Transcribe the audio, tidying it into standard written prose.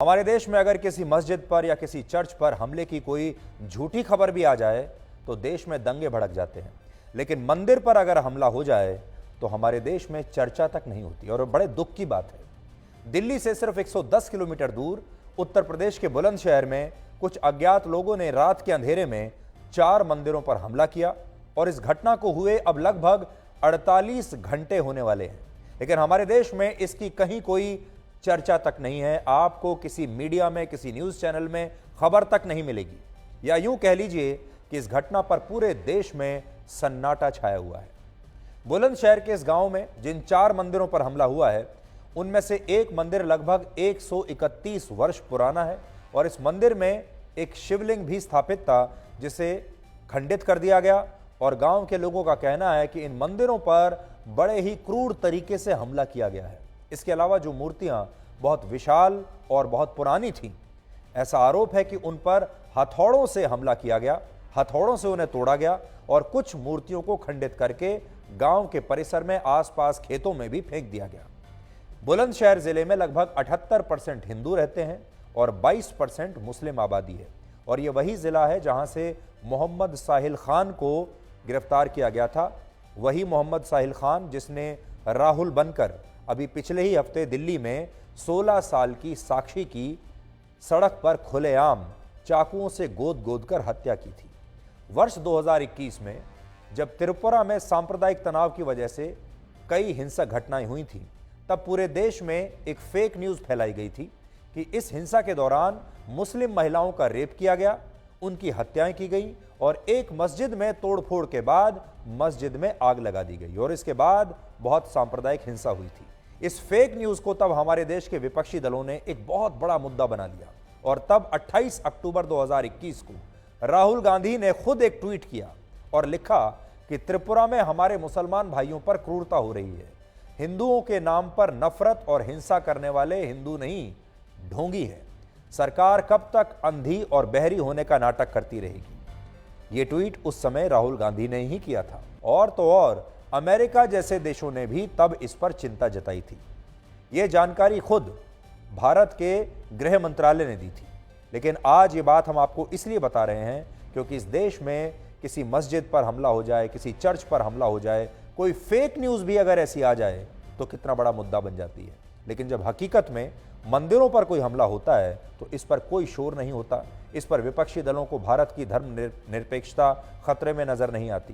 हमारे देश में अगर किसी मस्जिद पर या किसी चर्च पर हमले की कोई झूठी खबर भी आ जाए तो देश में दंगे भड़क जाते हैं, लेकिन मंदिर पर अगर हमला हो जाए तो हमारे देश में चर्चा तक नहीं होती। और बड़े दुख की बात है, दिल्ली से सिर्फ 110 किलोमीटर दूर उत्तर प्रदेश के बुलंदशहर में कुछ अज्ञात लोगों ने रात के अंधेरे में 4 मंदिरों पर हमला किया और इस घटना को हुए अब लगभग 48 घंटे होने वाले हैं, लेकिन हमारे देश में इसकी कहीं कोई चर्चा तक नहीं है। आपको किसी मीडिया में, किसी न्यूज़ चैनल में खबर तक नहीं मिलेगी, या यूं कह लीजिए कि इस घटना पर पूरे देश में सन्नाटा छाया हुआ है। बुलंदशहर के इस गांव में जिन 4 मंदिरों पर हमला हुआ है, उनमें से एक मंदिर लगभग 131 वर्ष पुराना है और इस मंदिर में एक शिवलिंग भी स्थापित था, जिसे खंडित कर दिया गया। और गांव के लोगों का कहना है कि इन मंदिरों पर बड़े ही क्रूर तरीके से हमला किया गया है। इसके अलावा जो मूर्तियां बहुत विशाल और बहुत पुरानी थीं, ऐसा आरोप है कि उन पर हथौड़ों से हमला किया गया, हथौड़ों से उन्हें तोड़ा गया और कुछ मूर्तियों को खंडित करके गांव के परिसर में आसपास खेतों में भी फेंक दिया गया। बुलंदशहर जिले में लगभग 78% हिंदू रहते हैं और 22% मुस्लिम आबादी है, और ये वही जिला है जहां से मोहम्मद साहिल खान को गिरफ्तार किया गया था। वही मोहम्मद साहिल खान जिसने राहुल बनकर अभी पिछले ही हफ्ते दिल्ली में 16 साल की साक्षी की सड़क पर खुलेआम चाकुओं से गोद गोद कर हत्या की थी। वर्ष 2021 में जब त्रिपुरा में सांप्रदायिक तनाव की वजह से कई हिंसक घटनाएं हुई थीं, तब पूरे देश में एक फेक न्यूज़ फैलाई गई थी कि इस हिंसा के दौरान मुस्लिम महिलाओं का रेप किया गया, उनकी हत्याएं की गई और एक मस्जिद में तोड़फोड़ के बाद मस्जिद में आग लगा दी गई और इसके बाद बहुत सांप्रदायिक हिंसा हुई थी। इस फेक न्यूज़ को तब हमारे देश के विपक्षी दलों ने एक बहुत बड़ा मुद्दा बना लिया और तब 28 अक्टूबर 2021 को राहुल गांधी ने खुद एक ट्वीट किया और लिखा कि त्रिपुरा में हमारे मुसलमान भाइयों पर क्रूरता हो रही है। हिंदुओं के नाम पर नफरत और हिंसा करने वाले हिंदू नहीं, ढोंगी है। सरकार कब तक अंधी और बहरी होने का नाटक करती रहेगी। ये ट्वीट उस समय राहुल गांधी ने ही किया था, और तो और अमेरिका जैसे देशों ने भी तब इस पर चिंता जताई थी। ये जानकारी खुद भारत के गृह मंत्रालय ने दी थी, लेकिन आज ये बात हम आपको इसलिए बता रहे हैं क्योंकि इस देश में किसी मस्जिद पर हमला हो जाए, किसी चर्च पर हमला हो जाए, कोई फेक न्यूज़ भी अगर ऐसी आ जाए तो कितना बड़ा मुद्दा बन जाती है। लेकिन जब हकीकत में मंदिरों पर कोई हमला होता है तो इस पर कोई शोर नहीं होता, इस पर विपक्षी दलों को भारत की धर्म निरपेक्षता खतरे में नजर नहीं आती।